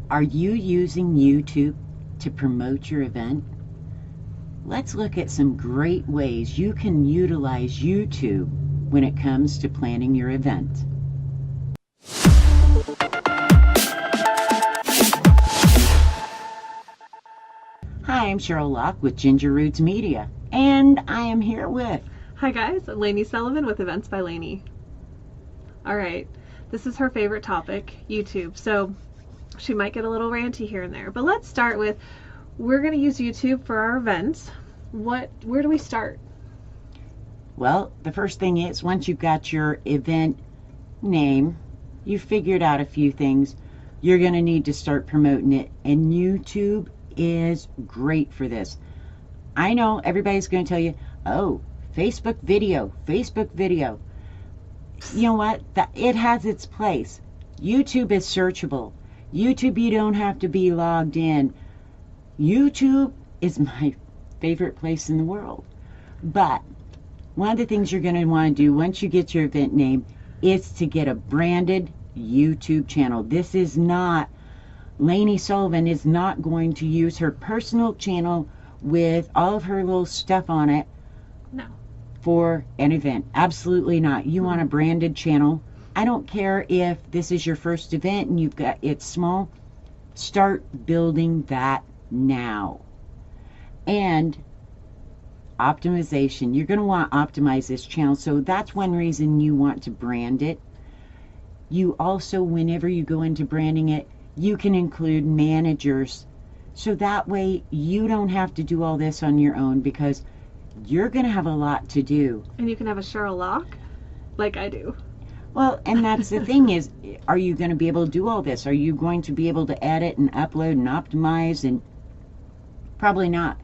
Are you using YouTube to promote your event? Let's look at some great ways you can utilize YouTube when it comes to planning your event. Hi, I'm Sheryl Loch with Ginger Roots Media, and I am here with... Hi guys, I'm Lany Sullivan with Events by Lany. Alright, this is her favorite topic, YouTube, so she might get a little ranty here and there. But let's start with, we're going to use YouTube for our events. Where do we start? Well, the first thing is, once you've got your event name, you've figured out a few things, you're going to need to start promoting it, and YouTube is great for this. I know everybody's going to tell you, oh, Facebook video. You know what? It has its place. YouTube is searchable. YouTube, you don't have to be logged in. YouTube is my favorite place in the world. But one of the things you're going to want to do once you get your event name is to get a branded YouTube channel. This is not, Lany Sullivan is not going to use her personal channel with all of her little stuff on it. No. For an event. Absolutely not. You want a branded channel. I don't care if this is your first event and you've got it's small. Start building that now. And optimization. You're going to want to optimize this channel. So that's one reason you want to brand it. You also, whenever you go into branding it, you can include managers. So that way you don't have to do all this on your own, because you're going to have a lot to do. And you can have a Sheryl Loch, like I do. Well, and that's the thing is, are you going to be able to do all this? Are you going to be able to edit and upload and optimize? And probably not.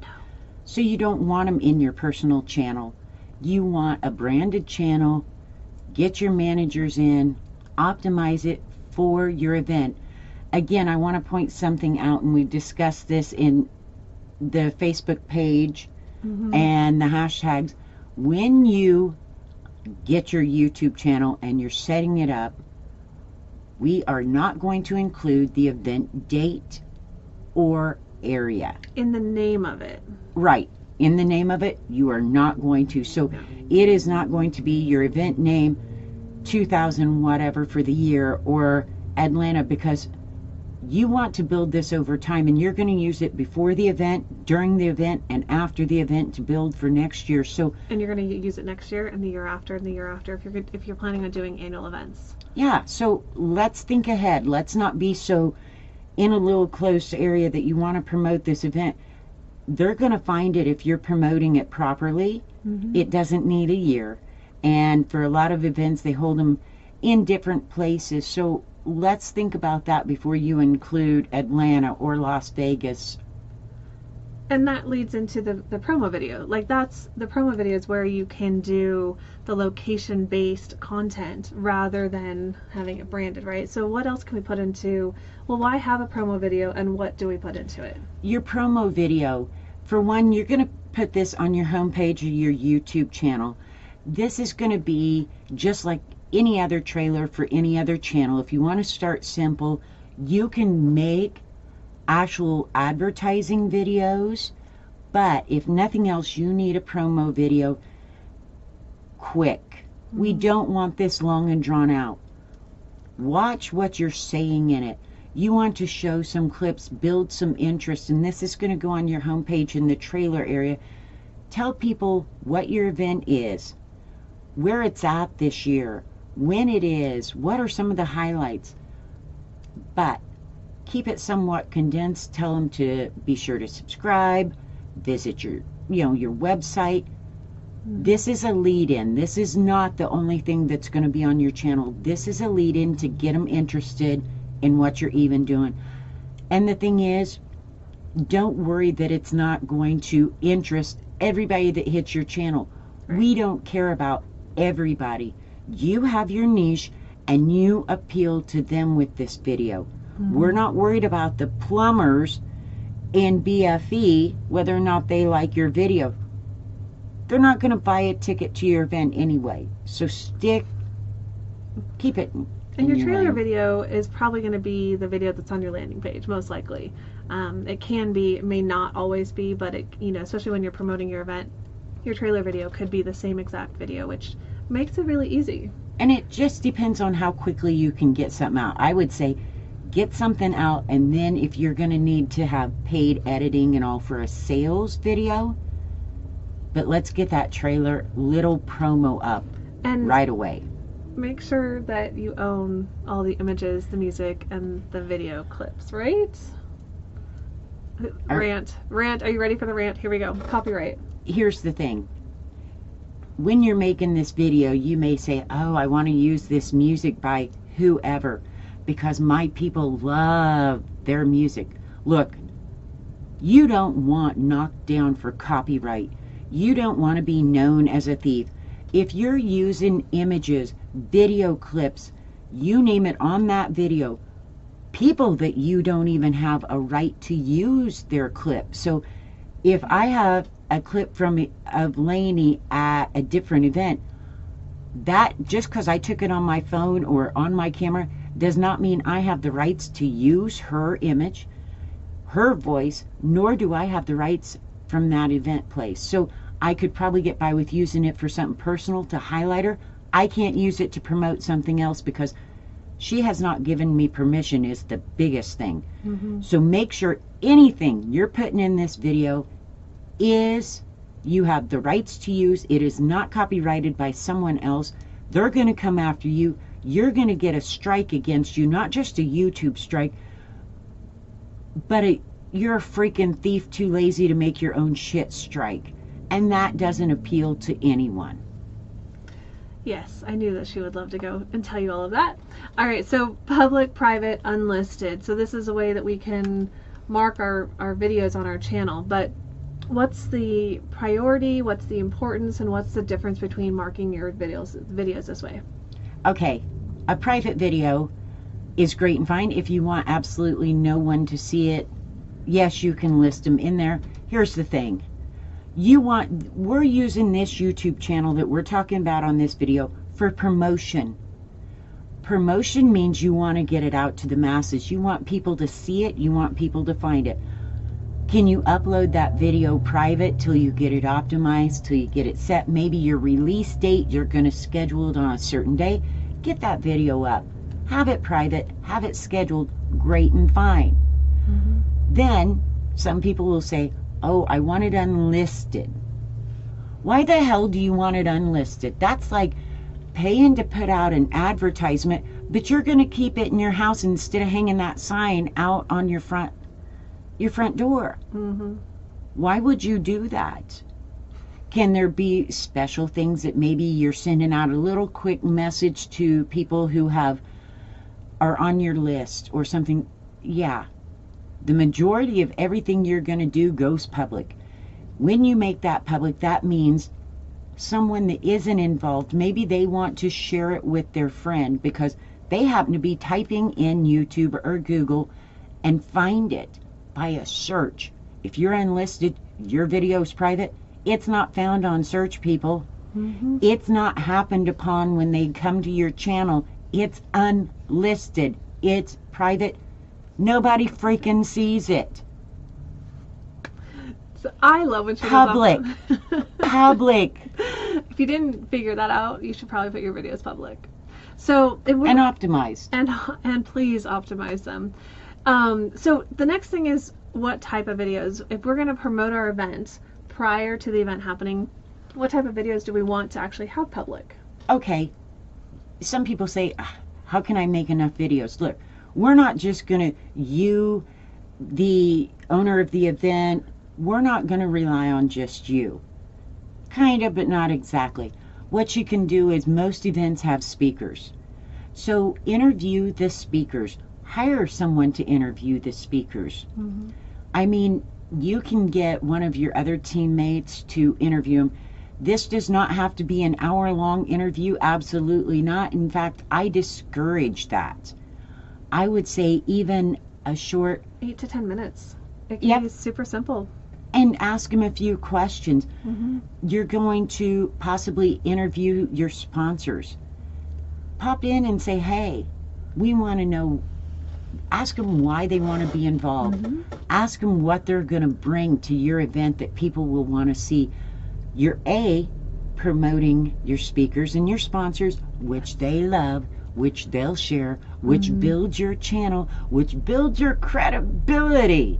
So you don't want them in your personal channel. You want a branded channel, get your managers in, optimize it for your event. Again, I want to point something out, and we discussed this in the Facebook page and the hashtags. When you get your YouTube channel and you're setting it up, we are not going to include the event date or area. In the name of it. Right. In the name of it, you are not going to. So it is not going to be your event name 2000 whatever for the year or Atlanta, because you want to build this over time, and you're going to use it before the event, during the event, and after the event to build for next year. So, and you're going to use it next year and the year after and the year after if you're planning on doing annual events. Yeah, so let's think ahead. Let's not be so in a little close area that you want to promote this event. They're going to find it if you're promoting it properly. It doesn't need a year. And for a lot of events, they hold them in different places. So let's think about that before you include Atlanta or Las Vegas. And that leads into the promo video. Like, that's the promo video is where you can do the location based content rather than having it branded, right? So what else can we put into, well, why have a promo video, and what do we put into it? Your promo video, for one, you're going to put this on your homepage of your YouTube channel. This is going to be just like any other trailer for any other channel. If you want to start simple, you can make actual advertising videos, but if nothing else, you need a promo video quick. We don't want this long and drawn out. Watch what you're saying in it. You want to show some clips, build some interest, and this is going to go on your homepage in the trailer area. Tell people what your event is, where it's at this year, when it is, what are some of the highlights, but keep it somewhat condensed. Tell them to be sure to subscribe, visit your website. This is a lead-in. This is not the only thing that's going to be on your channel. This is a lead-in to get them interested in what you're even doing. And the thing is, don't worry that it's not going to interest everybody that hits your channel. We don't care about everybody. You have your niche, and you appeal to them with this video. We're not worried about the plumbers in BFE, whether or not they like your video. They're not going to buy a ticket to your event anyway. So keep it And your trailer land. video is probably going to be the video that's on your landing page, most likely. It can be, it may not always be, but it, you know, especially when you're promoting your event, your trailer video could be the same exact video, which makes it really easy. And it just depends on how quickly you can get something out. I would say get something out, and then if you're going to need to have paid editing and all for a sales video, but let's get that trailer little promo up And right away. make sure that you own all the images, the music, and the video clips, right? Rant. Are you ready for the rant? Here we go. Copyright. Here's the thing. When you're making this video, you may say, oh, I want to use this music by whoever because my people love their music. Look, you don't want knocked down for copyright. You don't want to be known as a thief. If you're using images, video clips, you name it on that video, people that you don't even have a right to use their clip. So if I have a clip of Lany at a different event, that just because I took it on my phone or on my camera does not mean I have the rights to use her image, her voice, nor do I have the rights from that event place. So I could probably get by with using it for something personal to highlight her. I can't use it to promote something else because she has not given me permission is the biggest thing. So make sure anything you're putting in this video is you have the rights to use. It is not copyrighted by someone else. They're going to come after you. You're going to get a strike against you, not just a YouTube strike, but you're a freaking thief too lazy to make your own shit strike. And that doesn't appeal to anyone. Yes, I knew that she would love to go and tell you all of that. All right, so public, private, unlisted. So this is a way that we can mark our videos on our channel. But what's the priority, what's the importance, and what's the difference between marking your videos this way? Okay, a private video is great and fine. If you want absolutely no one to see it, yes, you can list them in there. Here's the thing. We're using this YouTube channel that we're talking about on this video for promotion. Promotion means you want to get it out to the masses. You want people to see it. You want people to find it. Can you upload that video private till you get it optimized, till you get it set? Maybe your release date, you're going to schedule it on a certain day. Get that video up. Have it private. Have it scheduled. Great and fine. Then some people will say, oh, I want it unlisted. Why the hell do you want it unlisted? That's like paying to put out an advertisement, but you're going to keep it in your house instead of hanging that sign out on your front door. Why would you do that? Can there be special things that maybe you're sending out a little quick message to people who are on your list or something? Yeah. The majority of everything you're going to do goes public. When you make that public, that means someone that isn't involved, maybe they want to share it with their friend because they happen to be typing in YouTube or Google and find it by a search. If you're unlisted, your video is private, it's not found on search, people. It's not happened upon when they come to your channel. It's unlisted. It's private. Nobody freaking sees it. So I love when she Public. Public. If you didn't figure that out, you should probably put your videos public. So and optimized. And please optimize them. So the next thing is what type of videos. If we're going to promote our event prior to the event happening, what type of videos do we want to actually have public? Okay. Some people say, how can I make enough videos? Look, we're not just going to, you, the owner of the event, we're not going to rely on just you. Kind of, but not exactly. What you can do is most events have speakers. So interview the speakers. Hire someone to interview the speakers. I mean, you can get one of your other teammates to interview them. This does not have to be an hour-long interview. Absolutely not. In fact, I discourage that. I would say even a short 8 to 10 minutes. It can be super simple. And ask them a few questions. You're going to possibly interview your sponsors. Pop in and say, hey, We want to know, ask them why they want to be involved. Ask them what they're going to bring to your event that people will want to see. You're promoting your speakers and your sponsors, which they love, which they'll share, which builds your channel, which builds your credibility.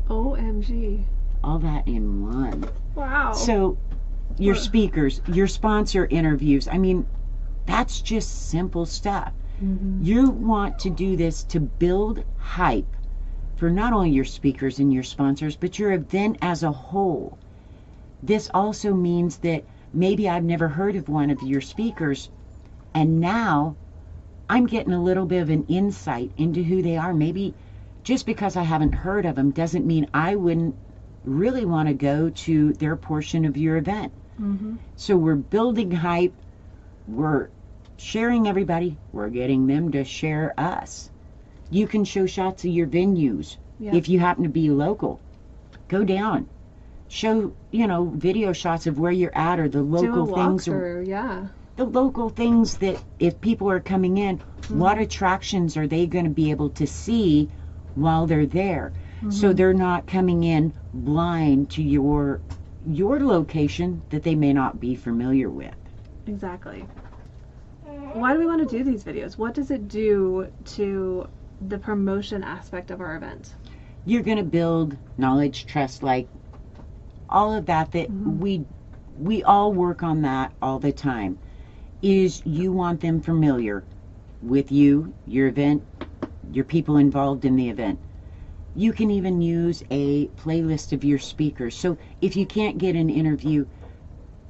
OMG. All that in one. Wow. So your speakers, your sponsor interviews, I mean, that's just simple stuff. You want to do this to build hype for not only your speakers and your sponsors, but your event as a whole. This also means that maybe I've never heard of one of your speakers, and now I'm getting a little bit of an insight into who they are. Maybe just because I haven't heard of them doesn't mean I wouldn't really want to go to their portion of your event. So we're building hype, we're sharing everybody, we're getting them to share us. You can show shots of your venues. If you happen to be local, go down, show, you know, video shots of where you're at, or the local things, the local things that if people are coming in, what attractions are they going to be able to see while they're there, so they're not coming in blind to your location that they may not be familiar with. Exactly. Why do we want to do these videos? What does it do to the promotion aspect of our event? You're going to build knowledge, trust, like all of that we all work on that all the time. Is you want them familiar with you, your event, your people involved in the event. You can even use a playlist of your speakers. So if you can't get an interview,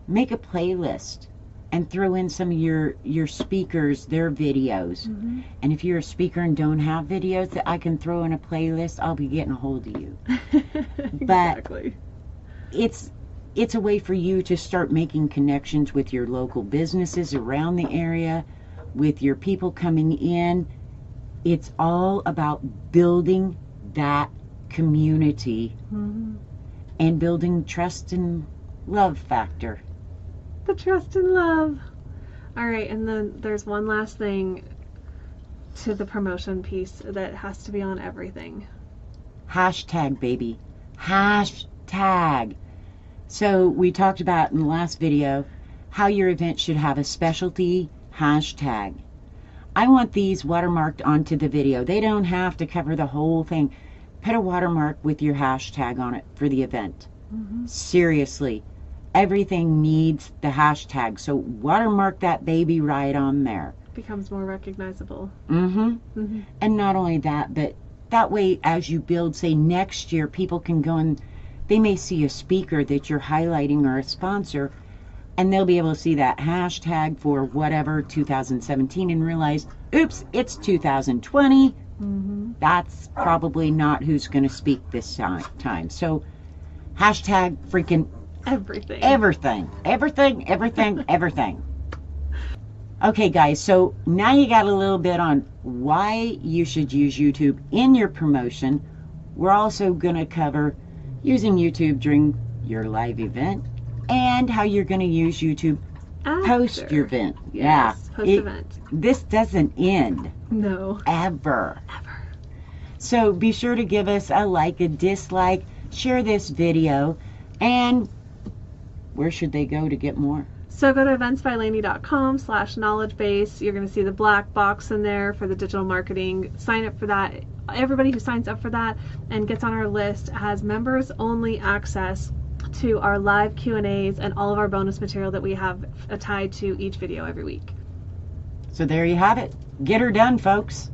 make a playlist and throw in some of your speakers, their videos. And if you're a speaker and don't have videos that I can throw in a playlist, I'll be getting a hold of you. Exactly. But it's a way for you to start making connections with your local businesses around the area, with your people coming in. It's all about building that community and building trust and love factor. The trust and love. All right, and then there's one last thing to the promotion piece that has to be on everything. Hashtag, baby. Hashtag. So we talked about in the last video how your event should have a specialty hashtag. I want these watermarked onto the video. They don't have to cover the whole thing. Put a watermark with your hashtag on it for the event. Seriously. Everything needs the hashtag. So watermark that baby right on there. Becomes more recognizable. And not only that, but that way as you build, say next year, people can go and they may see a speaker that you're highlighting or a sponsor, and they'll be able to see that hashtag for whatever 2017 and realize, oops, it's 2020. That's probably not who's going to speak this time. So hashtag freaking everything. Okay guys, so now you got a little bit on why you should use YouTube in your promotion. We're also going to cover using YouTube during your live event and how you're going to use YouTube post your event. Yes, post event. This doesn't end. No. Ever. So be sure to give us a like, a dislike, share this video, and where should they go to get more? So go to eventsbylany.com/knowledge-base. You're going to see the black box in there for the digital marketing. Sign up for that. Everybody who signs up for that and gets on our list has members only access to our live Q&As and all of our bonus material that we have tied to each video every week. So there you have it. Get her done, folks.